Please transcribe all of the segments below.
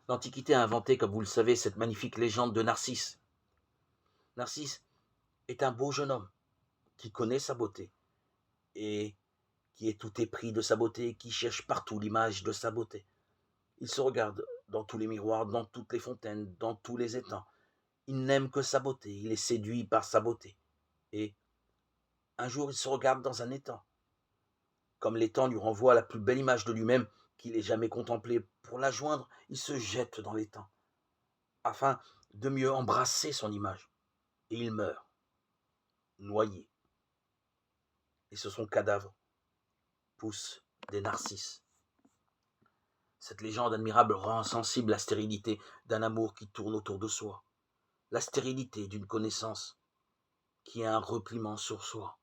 L'Antiquité a inventé, comme vous le savez, cette magnifique légende de Narcisse. Narcisse est un beau jeune homme qui connaît sa beauté et qui est tout épris de sa beauté et qui cherche partout l'image de sa beauté. Il se regarde dans tous les miroirs, dans toutes les fontaines, dans tous les étangs. Il n'aime que sa beauté, il est séduit par sa beauté. Et un jour, il se regarde dans un étang. Comme l'étang lui renvoie la plus belle image de lui-même qu'il ait jamais contemplée, pour la joindre, il se jette dans l'étang, afin de mieux embrasser son image. Et il meurt, noyé. Et sur son cadavre poussent des narcisses. Cette légende admirable rend sensible la stérilité d'un amour qui tourne autour de soi, la stérilité d'une connaissance qui a un repliement sur soi.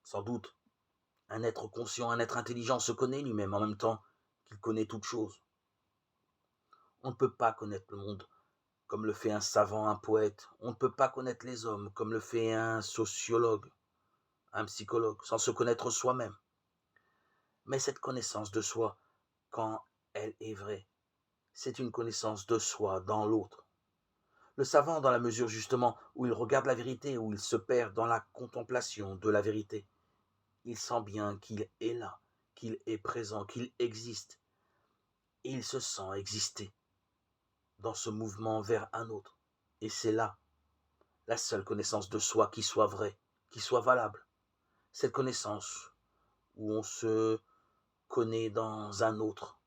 Sans doute, un être conscient, un être intelligent se connaît lui-même en même temps qu'il connaît toute chose. On ne peut pas connaître le monde comme le fait un savant, un poète. On ne peut pas connaître les hommes comme le fait un sociologue, un psychologue, sans se connaître soi-même. Mais cette connaissance de soi, quand elle est vraie, c'est une connaissance de soi dans l'autre. Le savant, dans la mesure justement où il regarde la vérité, où il se perd dans la contemplation de la vérité, il sent bien qu'il est là, qu'il est présent, qu'il existe, et il se sent exister dans ce mouvement vers un autre. Et c'est là la seule connaissance de soi qui soit vraie, qui soit valable. Cette connaissance où on se connaît dans un autre,